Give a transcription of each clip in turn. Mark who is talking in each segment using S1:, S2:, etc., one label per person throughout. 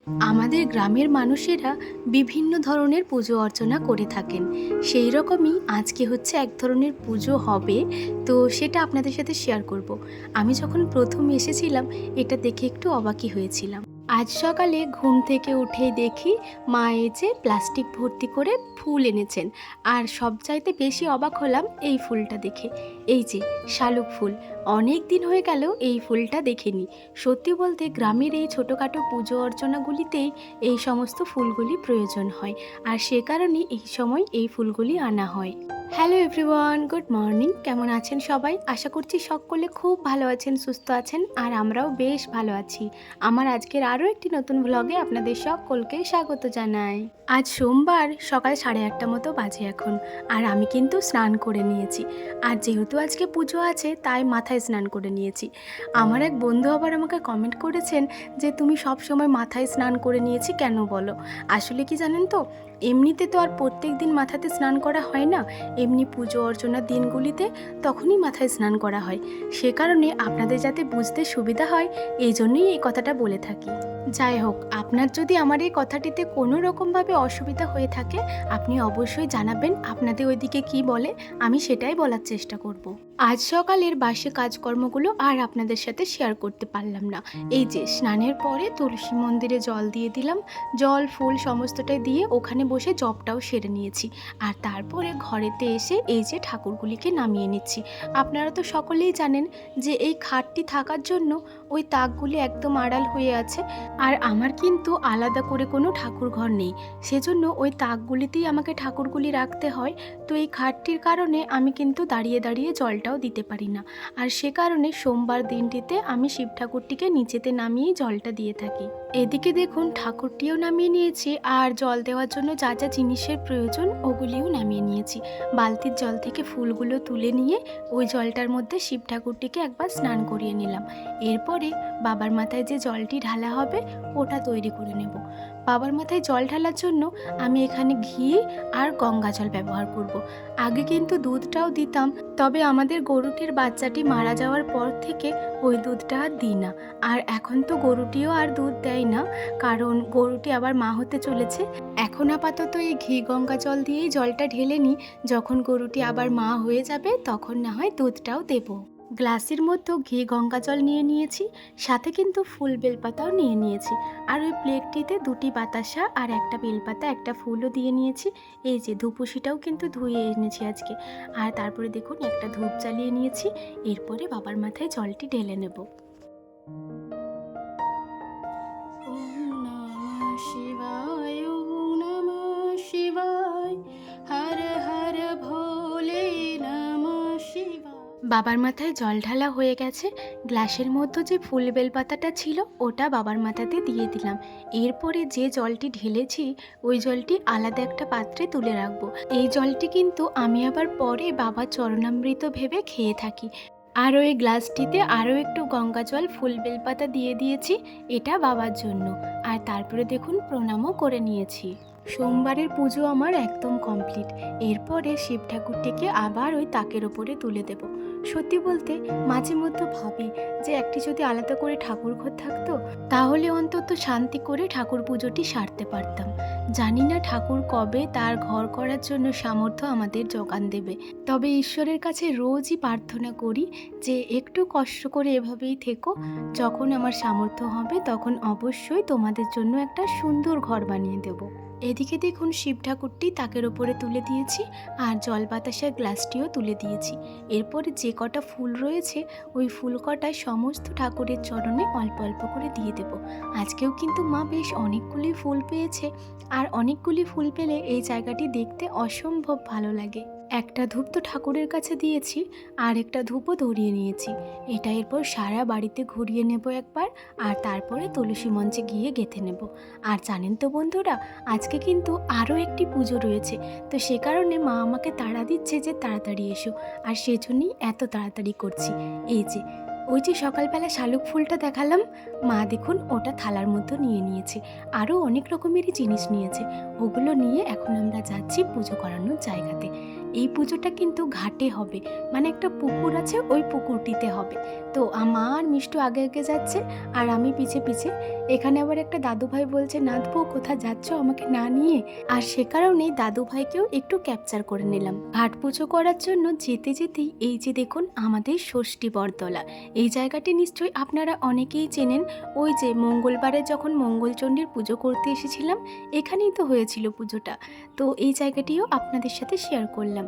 S1: আমাদের গ্রামের মানুষেরা বিভিন্ন ধরনের পুজো অর্চনা করে থাকেন। সেই রকমই আজকে হচ্ছে এক ধরনের পুজো হবে, তো সেটা আপনাদের সাথে শেয়ার করব। আমি যখন প্রথম এসেছিলাম এটা দেখে একটু অবাকই হয়েছিলাম। আজ সকালে ঘুম থেকে উঠেই দেখি মা এই যে প্লাস্টিক ভর্তি করে ফুল এনেছেন। আর সবচাইতে বেশি অবাক হলাম এই ফুলটা দেখে। এই যে শালুক ফুল, অনেক দিন হয়ে গেল এই ফুলটা দেখিনি। সত্যি বলতে গ্রামের এই ছোটোখাটো পুজো অর্চনাগুলিতেই এই সমস্ত ফুলগুলি প্রয়োজন হয়, আর সে কারণে এই সময় এই ফুলগুলি আনা হয়। Hello everyone, good morning. কেমন আছেন সবাই? আশা করছি সকলে খুব ভালো আছেন, সুস্থ আছেন, আর আমরাও বেশ ভালো আছি। আমার আজকের আরও একটি নতুন ভ্লগে আপনাদের সকলকে স্বাগত জানাই। আজ সোমবার, সকাল 8:30 মতো বাজে এখন, আর আমি কিন্তু স্নান করে নিয়েছি। আর যেহেতু আজকে পুজো আছে তাই মাথায় স্নান করে নিয়েছি। আমার এক বন্ধু আবার আমাকে কমেন্ট করেছেন যে তুমি সব সময় মাথায় স্নান করে নিয়েছি কেন বলো। আসলে কি জানেন তো, এমনিতে তো আর প্রত্যেক দিন মাথাতে স্নান করা হয় না, এমনি পুজো অর্চনার দিনগুলিতে তখনই মাথায় স্নান করা হয়। সে কারণে আপনাদের যাতে বুঝতে সুবিধা হয় এই জন্যই এই কথাটা বলে থাকি। যাই হোক, আপনার যদি আমার এই কথাটিতে কোনো রকমভাবে অসুবিধা হয়ে থাকে আপনি অবশ্যই জানাবেন, আপনাদের ওইদিকে কি বলে আমি সেটাই বলার চেষ্টা করব। আজ সকালের বাসি কাজকর্মগুলো আর আপনাদের সাথে শেয়ার করতে পারলাম না। এই যে স্নানের পরে তুলসী মন্দিরে জল দিয়ে দিলাম, জল ফুল সমস্তটাই দিয়ে ওখানে বসে জপটাও সেরে নিয়েছি। আর তারপরে ঘরেতে এসে এই যে ঠাকুরগুলিকে নামিয়ে নিচ্ছি। আপনারা তো সকলেই জানেন যে এই খাটটি থাকার জন্য ওই তাকগুলি একদম আড়াল হয়ে আছে, আর আমার কিন্তু আলাদা করে কোনো ঠাকুর ঘর নেই, সেজন্য ওই তাকগুলিতেই আমাকে ঠাকুরগুলি রাখতে হয়। তো এই খাটটির কারণে আমি কিন্তু দাঁড়িয়ে দাঁড়িয়ে জলটাও দিতে পারি না, আর সে কারণে সোমবার দিনটিতে আমি শিব ঠাকুরটিকে নিচেতে নামিয়েই জলটা দিয়ে থাকি। এদিকে দেখুন ঠাকুরটিও নামিয়ে নিয়েছি, আর জল দেওয়ার জন্য যা যা জিনিসের প্রয়োজন ওগুলিও নামিয়ে নিয়েছি। বালতির জল থেকে ফুলগুলো তুলে নিয়ে ওই জলটার মধ্যে শিব ঠাকুরটিকে একবার স্নান করিয়ে নিলাম। এরপরে বাবার মাথায় যে জলটি ঢালা হবে ওটা তৈরি করে নেব। বাবার মাথায় জল ঢালার জন্য আমি এখানে ঘি আর গঙ্গা জল ব্যবহার করব। আগে কিন্তু দুধটাও দিতাম, তবে আমাদের গরুটির বাচ্চাটি মারা যাওয়ার পর থেকে ওই দুধটা আর দিই না। আর এখন তো গরুটিও আর দুধ দেয় না, কারণ গরুটি আবার মা হতে চলেছে। এখন আপাতত এই ঘি গঙ্গা জল দিয়েই জলটা ঢেলে নিই, যখন গরুটি আবার মা হয়ে যাবে তখন না হয় দুধটাও দেবো। গ্লাসের মধ্যে ঘি গঙ্গা জল নিয়ে নিয়েছি, সাথে কিন্তু ফুল বেলপাতাও নিয়ে নিয়েছি। আর ওই প্লেটটিতে 2টি বাতাসা আর একটা বেলপাতা একটা ফুলও দিয়ে নিয়েছি। এই যে ধূপসিটাও কিন্তু ধুয়ে এনেছি আজকে। আর তারপরে দেখুন একটা ধূপ জ্বালিয়ে নিয়েছি। এরপরে বাবার মাথায় জলটি ঢেলে নেব। ওম নমঃ শিবায়, ওম নমঃ শিবায়, হর হর ভোলে নমঃ শিবায়। বাবার মাথায় জল ঢালা হয়ে গেছে। গ্লাসের মধ্যে যে ফুল বেলপাতাটা ছিল ওটা বাবার মাথাতে দিয়ে দিলাম। এরপরে যে জলটি ঢেলেছি ওই জলটি আলাদা একটা পাত্রে তুলে রাখবো। এই জলটি কিন্তু আমি আবার পরে বাবার চরণামৃত ভেবে খেয়ে থাকি। আর ওই গ্লাসটিতে আরও একটু গঙ্গা জল ফুল বেলপাতা দিয়ে দিয়েছি, এটা বাবার জন্য। আর তারপরে দেখুন প্রণামও করে নিয়েছি। সোমবারের পুজো আমার একদম কমপ্লিট। এরপরে শিব ঠাকুরটিকে আবার ওই তাকের ওপরে তুলে দেব। সত্যি বলতে মাঝে মধ্যে ভাবি যে একটি যদি আলাদা করে ঠাকুর ঘর থাকতো তাহলে অন্তত শান্তি করে ঠাকুর পুজোটি সারতে পারতাম। জানি না ঠাকুর কবে তার ঘর করার জন্য সামর্থ্য আমাদের যোগান দেবে, তবে ঈশ্বরের কাছে রোজই প্রার্থনা করি যে একটু কষ্ট করে এভাবেই থেকো, যখন আমার সামর্থ্য হবে তখন অবশ্যই তোমাদের জন্য একটা সুন্দর ঘর বানিয়ে দেবো। এদিকে দেখুন শিব ঠাকুরটি তাকের ওপরে তুলে দিয়েছি, আর জল বাতাসার গ্লাসটিও তুলে দিয়েছি। এরপরে যে কটা ফুল রয়েছে ওই ফুল কটায় সমস্ত ঠাকুরের চরণে অল্প অল্প করে দিয়ে দেব। আজকেও কিন্তু মা বেশ অনেকগুলি ফুল পেয়েছে, আর অনেকগুলি ফুল পেলে এই জায়গাটি দেখতে অসম্ভব ভালো লাগে। একটা ধূপ তো ঠাকুরের কাছে দিয়েছি, আর একটা ধূপও ধরিয়ে নিয়েছি। এটা এরপর সারা বাড়িতে ঘুরিয়ে নেব একবার, আর তারপরে তুলসী মঞ্চে গিয়ে গেঁথে নেব। আর জানেন তো বন্ধুরা, আজকে কিন্তু আরও একটি পুজো রয়েছে, তো সে কারণে মা আমাকে তাড়া দিচ্ছে যে তাড়াতাড়ি এসো, আর সেজন্যই এত তাড়াতাড়ি করছি। এই যে ওই যে সকালবেলা শালুক ফুলটা দেখালাম, মা দেখুন ওটা থালার মধ্যে নিয়ে নিয়েছে। আরও অনেক রকমেরই জিনিস নিয়েছে, ওগুলো নিয়ে এখন আমরা যাচ্ছি পুজো করানোর জায়গাতে। এই পুজোটা কিন্তু ঘাটে হবে, মানে একটা পুকুর আছে, ওই পুকুরটিতে হবে। তো আমার মিষ্টু আগে আগে যাচ্ছে আর আমি পিছে পিছে। এখানে আবার একটা দাদু ভাই বলছে, নাথবো কোথায় যাচ্ছ আমাকে না নিয়ে? আর সে কারণেই দাদু ভাইকেও একটু ক্যাপচার করে নিলাম। ঘাট পুজো করার জন্য যেতে যেতেই এই যে দেখুন আমাদের ষষ্ঠী বরতলা। এই জায়গাটি নিশ্চয়ই আপনারা অনেকেই চেনেন। ওই যে মঙ্গলবারে যখন মঙ্গলচণ্ডীর পুজো করতে এসেছিলাম, এখানেই তো হয়েছিল পুজোটা। তো এই জায়গাটিও আপনাদের সাথে শেয়ার করলাম।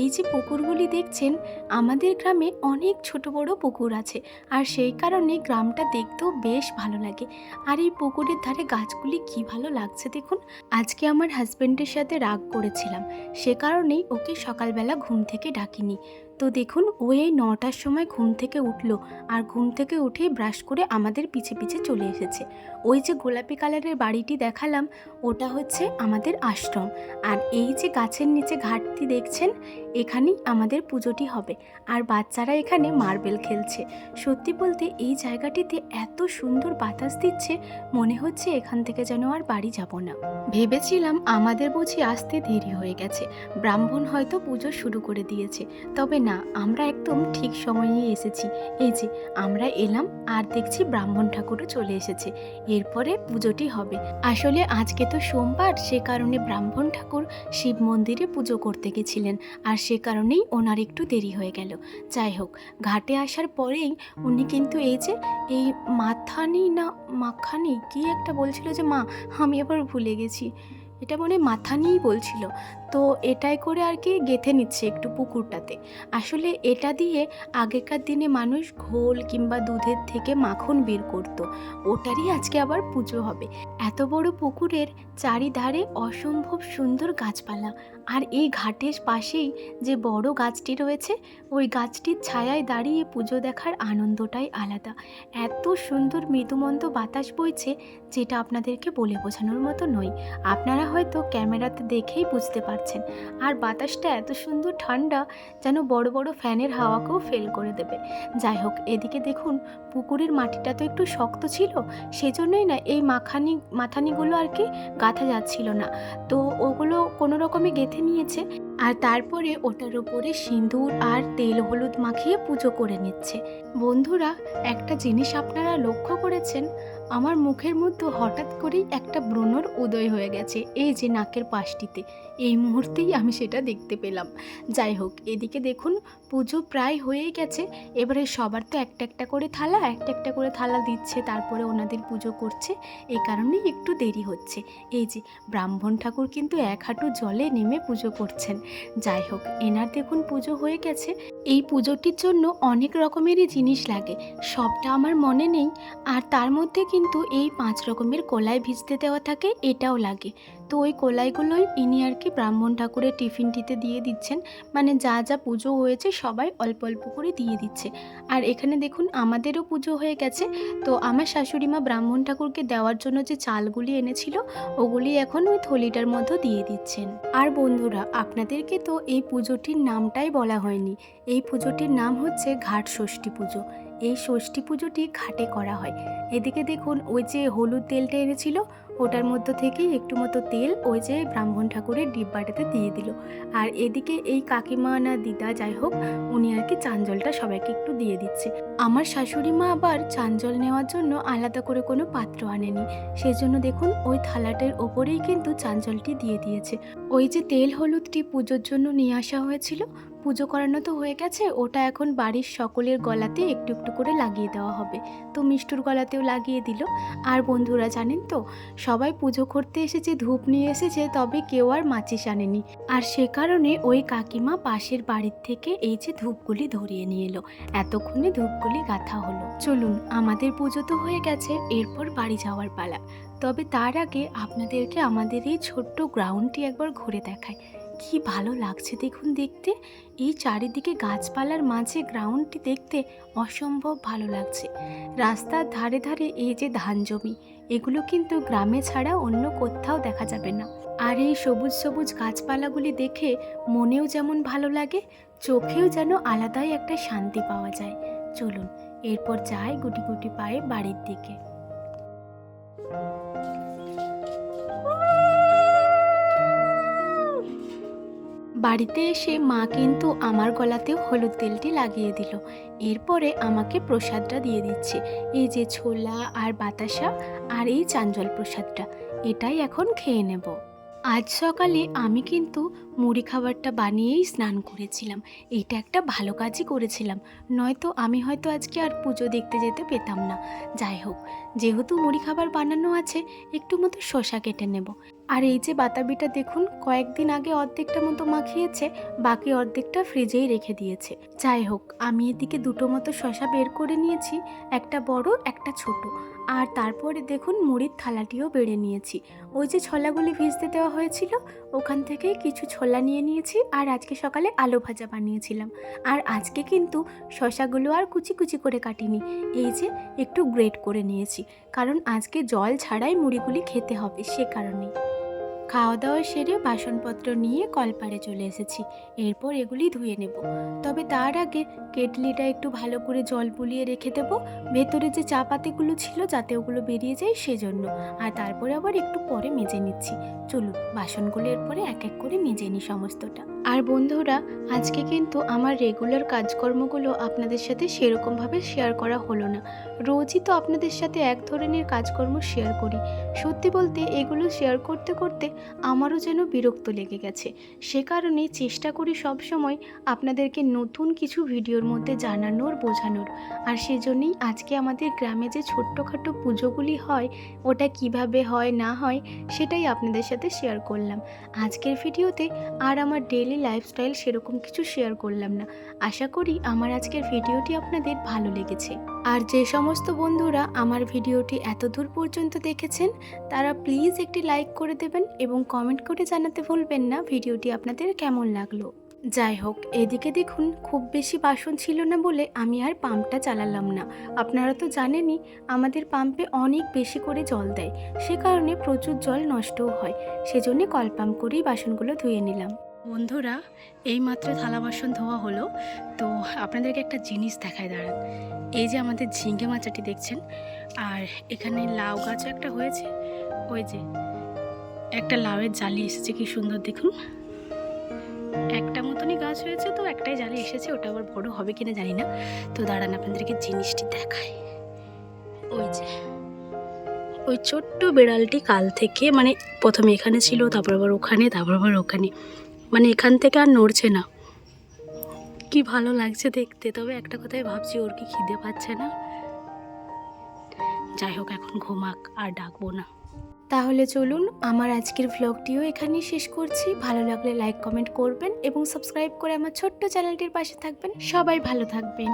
S1: এই যে পুকুরগুলি দেখছেন, আমাদের গ্রামে অনেক ছোট বড় পুকুর আছে, আর সেই কারণে গ্রামটা দেখতেও বেশ ভালো লাগে। আর এই পুকুরের ধারে গাছগুলি কি ভালো লাগছে দেখুন। আজকে আমার হাজব্যান্ডের সাথে রাগ করেছিলাম, সে কারণেই ওকে সকালবেলা ঘুম থেকে ডাকিনি। তো দেখুন ও এই 9টার সময় ঘুম থেকে উঠলো, আর ঘুম থেকে উঠেই ব্রাশ করে আমাদের পিছে পিছে চলে এসেছে। ওই যে গোলাপি কালারের বাড়িটি দেখালাম, ওটা হচ্ছে আমাদের আশ্রম। আর এই যে গাছের নিচে ঘাটটি দেখছেন, এখানেই আমাদের পুজোটি হবে। আর বাচ্চারা এখানে মার্বেল খেলছে। সত্যি বলতে এই জায়গাটিতে এত সুন্দর বাতাস দিচ্ছে, মনে হচ্ছে এখান থেকে যেন আর বাড়ি যাব না। ভেবেছিলাম আমাদের বুঝি আসতে দেরি হয়ে গেছে, ব্রাহ্মণ হয়তো পুজো শুরু করে দিয়েছে। তবে না, আমরা একদম ঠিক সময়ে এসেছি। এই যে আমরা এলাম আর দেখছি ব্রাহ্মণ ঠাকুরও চলে এসেছে। এরপরে পুজোটি হবে। আসলে আজকে তো সোমবার, সে কারণে ব্রাহ্মণ ঠাকুর শিব মন্দিরে পুজো করতে গেছিলেন, আর সে কারণেই ওনার একটু দেরি হয়ে গেল। যাই হোক, ঘাটে আসার পরেই উনি কিন্তু এই যে এই মাখানি কি একটা বলছিল যে মা, আমি আবার ভুলে গেছি, এটা মনে হয় মাথা নিয়েই বলছিল। তো এটাই করে আর কি গেঁথে নিচ্ছে একটু পুকুরটাতে। আসলে এটা দিয়ে আগেকার দিনে মানুষ ঘোল কিংবা দুধের থেকে মাখন বের করত, ওটারই আজকে আবার পুজো হবে। এত বড় পুকুরের চারিধারে অসম্ভব সুন্দর গাছপালা, আর এই ঘাটের পাশেই যে বড় গাছটি রয়েছে, ওই গাছটির ছায়ায় দাঁড়িয়ে পুজো দেখার আনন্দটাই আলাদা। এত সুন্দর মৃদুমন্দ বাতাস বইছে, যেটা আপনাদেরকে বলে বোঝানোর মতো নয়। আপনারা হয়তো ক্যামেরাতে দেখেই বুঝতে পারছেন। আর বাতাসটা এত সুন্দর ঠান্ডা, যেন বড় বড় ফ্যানের হাওয়াকেও ফেল করে দেবে। যাই হোক, এদিকে দেখুন পুকুরের মাটিটা তো একটু শক্ত ছিল, সেজন্যই না এই মাথানিগুলো আর কি গাঁথা যাচ্ছিল না। তো ওগুলো কোনো রকমে গেঁথে নিয়েছে, আর তারপরে ওটার উপরে সিঁদুর আর তেল হলুদ মাখিয়ে পুজো করে নিচ্ছে। বন্ধুরা, একটা জিনিস আপনারা লক্ষ্য করেছেন, আমার মুখের মধ্যে হঠাৎ করেই একটা ব্রণর উদয় হয়ে গেছে, এই যে নাকের পাশটিতে। এই মুহূর্তেই আমি সেটা দেখতে পেলাম। যাই হোক, এদিকে দেখুন পুজো প্রায় হয়েই গেছে। এবারে সবার তো একটা একটা করে থালা দিচ্ছে, তারপরে ওনাদের পুজো করছে। এই কারণেই একটু দেরি হচ্ছে। এই যে ব্রাহ্মণ ঠাকুর কিন্তু 1 হাঁটু জলে নেমে পুজো করছেন। যাই হোক, এনার দেখুন পুজো হয়ে গেছে। এই পুজোটির জন্য অনেক রকমেরই জিনিস লাগে, সবটা আমার মনে নেই। আর তার মধ্যে কিন্তু এই 5 রকমের কলাই ভিজতে দেওয়া থাকে, এটাও লাগে। তো ওই কলাইগুলোই ইনি আর কি ব্রাহ্মণ ঠাকুরের টিফিনটিতে দিয়ে দিচ্ছেন। মানে যা যা পুজো হয়েছে সবাই অল্প অল্প করে দিয়ে দিচ্ছে। আর এখানে দেখুন আমাদেরও পুজো হয়ে গেছে। তো আমার শাশুড়ি মা ব্রাহ্মণ ঠাকুরকে দেওয়ার জন্য যে চালগুলি এনেছিল, ওগুলি এখন ওই থলিটার মধ্যে দিয়ে দিচ্ছেন। আর বন্ধুরা, আপনাদেরকে তো এই পুজোটির নামটাই বলা হয়নি। এই পুজোটির নাম হচ্ছে ঘাট ষষ্ঠী পুজো। এই ষষ্ঠী পুজোটি ঘাটে করা হয়। এদিকে দেখুন ওই যে হলুদ তেলটা এনেছিল, ওটার মধ্যে থেকেই একটু মতো তেল ওই যে ব্রাহ্মণ ঠাকুরের ডিব্বাটাতে দিয়ে দিল। আর এদিকে এই কাকিমা না দিদা, যাই হোক, উনি আর কি চাঞ্জলটা সবাইকে একটু দিয়ে দিচ্ছে। আমার শাশুড়ি মা আবার চাঞ্জল নেওয়ার জন্য আলাদা করে কোনো পাত্র আনেনি, সেজন্য দেখুন ওই থালাটার ওপরেই কিন্তু চাঞ্জলটি দিয়ে দিয়েছে। ওই যে তেল হলুদটি পুজোর জন্য নিয়ে আসা হয়েছিল, পুজো করানো তো হয়ে গেছে, ওটা এখন বাড়ির সকলের গলাতে একটু একটু করে লাগিয়ে দেওয়া হবে। তো মিষ্টুর গলাতেও লাগিয়ে দিল। আর বন্ধুরা জানেন তো, সবাই পুজো করতে এসেছে, ধূপ নিয়ে এসেছে, তবে কেউ আর মাচিস আনেনি। আর সে কারণে ওই কাকিমা পাশের বাড়ির থেকে এই যে ধূপগুলি ধরিয়ে নিয়ে এলো। এতক্ষণে ধূপগুলি গাঁথা হলো। চলুন, আমাদের পুজো তো হয়ে গেছে, এরপর বাড়ি যাওয়ার পালা। তবে তার আগে আপনাদেরকে আমাদের এই ছোট্ট গ্রাউন্ডটি একবার ঘুরে দেখায়। কি ভালো লাগছে দেখুন দেখতে। এই চারিদিকে গাছপালার মাঝে গ্রাউন্ডটি দেখতে অসম্ভব ভালো লাগছে। রাস্তার ধারে ধারে এই যে ধান জমি, এগুলো কিন্তু গ্রামে ছাড়া অন্য কোথাও দেখা যাবে না। আর এই সবুজ সবুজ গাছপালাগুলি দেখে মনেও যেমন ভালো লাগে, চোখেও যেন আলাদাই একটা শান্তি পাওয়া যায়। চলুন, এরপর যাই গুটি গুটি পায়ে বাড়ির দিকে। বাড়িতে এসে মা কিন্তু আমার গলাতেও হলুদ তেলটি লাগিয়ে দিল। এরপরে আমাকে প্রসাদটা দিয়ে দিচ্ছে, এই যে ছোলা আর বাতাসা আর এই চাঞ্জল প্রসাদটা, এটাই এখন খেয়ে নেব। আজ সকালে আমি কিন্তু মুড়ি খাবারটা বানিয়েই স্নান করেছিলাম। এটা একটা ভালো কাজই করেছিলাম, নয়তো আমি হয়তো আজকে আর পুজো দেখতে যেতে পেতাম না। যাই হোক, যেহেতু মুড়ি খাবার বানানো আছে, একটু মতো শসা কেটে নেব। আর এই যে বাতাবিটা দেখুন, কয়েকদিন আগে অর্ধেকটা মতো মাখিয়েছে, বাকি অর্ধেকটা ফ্রিজেই রেখে দিয়েছে। যাই হোক, আমি এদিকে দুটো মতো শসা বের করে নিয়েছি, একটা বড় একটা ছোট। আর তারপরে দেখুন মুড়ির থালাটিও বেড়ে নিয়েছি। ওই যে ছোলাগুলি ভিজতে দেওয়া হয়েছিল, ওখান থেকে কিছু ছোলা নিয়ে নিয়েছি। আর আজকে সকালে আলু ভাজা বানিয়েছিলাম। আর আজকে কিন্তু শসাগুলো আর কুচি কুচি করে কাটিনি, এই যে একটু গ্রেট করে নিয়েছি, কারণ আজকে জল ছাড়াই মুড়িগুলি খেতে হবে, সে কারণে। খাওয়া দাওয়া সেরে বাসনপত্র নিয়ে কলপাড়ে চলে এসেছি। এরপর এগুলি ধুয়ে নেব। তবে তার আগে কেটলিটা একটু ভালো করে জল বুলিয়ে রেখে দেব, ভেতরে যে চা পাতিগুলো ছিল যাতে ওগুলো বেরিয়ে যায় সেজন্য। আর তারপরে আবার একটু পরে মেজে নিচ্ছি। চলুন বাসনগুলো এরপরে এক এক করে মেজে নিই সমস্তটা। আর বন্ধুরা, আজকে কিন্তু আমার রেগুলার কাজকর্মগুলো আপনাদের সাথে সেরকমভাবে শেয়ার করা হলো না। রোজই তো আপনাদের সাথে এক ধরনের কাজকর্ম শেয়ার করি। সত্যি বলতে এগুলো শেয়ার করতে করতে আমারও যেন বিরক্ত লেগে গেছে। সে কারণে চেষ্টা করি সব সময় আপনাদেরকে নতুন কিছু ভিডিওর মধ্যে জানানোর, বোঝানোর। আর সেজন্যই আজকে আমাদের গ্রামে যে ছোট্টখাটো পুজোগুলি হয়, ওটা কিভাবে হয় না হয় সেটাই আপনাদের সাথে শেয়ার করলাম। আজকের ভিডিওতে আর আমার ডেইলি লাইফস্টাইল সেরকম কিছু শেয়ার করলাম না। আশা করি আমার আজকের ভিডিওটি আপনাদের ভালো লেগেছে। আর যে সমস্ত বন্ধুরা আমার ভিডিওটি এতদূর পর্যন্ত দেখেছেন, তারা প্লিজ একটি লাইক করে দেবেন এবং কমেন্ট করে জানাতে ভুলবেন না ভিডিওটি আপনাদের কেমন লাগলো। যাই হোক, এদিকে দেখুন খুব বেশি বাসন ছিল না বলে আমি আর পাম্পটা চালালাম না। আপনারা তো জানেনই আমাদের পাম্পে অনেক বেশি করে জল দেয়, সে কারণে প্রচুর জল নষ্টও হয়। সেজন্য কল পাম্প করেই বাসনগুলো ধুয়ে নিলাম। বন্ধুরা, এইমাত্র থালা বাসন ধোয়া হলো, তো আপনাদেরকে একটা জিনিস দেখায় দাঁড়ান। এই যে আমাদের ঝিঙে মাচাটি দেখছেন, আর এখানে লাউ গাছও একটা হয়েছে। ওই যে একটা লাউয়ের জালি এসেছে, কি সুন্দর দেখুন। একটা মতনই গাছ হয়েছে, তো একটাই জালি এসেছে, ওটা আবার বড় হবে কিনা জানি না। তো দাঁড়ান আপনাদেরকে জিনিসটি দেখায়। ওই যে ওই ছোট্ট বিড়ালটি কাল থেকে, মানে প্রথমে এখানে ছিল, তারপর আবার ওখানে, তারপর আবার ওখানে, মানে এখান থেকে আর নড়ছে না। কি ভালো লাগছে দেখতে। তবে একটা কথাই ভাবছি, ওর কি খিদে পাচ্ছে না? যাই হোক, এখন ঘুমাক, আর ডাকবো না। তাহলে চলুন আমার আজকের ভ্লগটিও এখানেই শেষ করছি। ভালো লাগলে লাইক কমেন্ট করবেন এবং সাবস্ক্রাইব করে আমার ছোট্ট চ্যানেলটির পাশে থাকবেন। সবাই ভালো থাকবেন।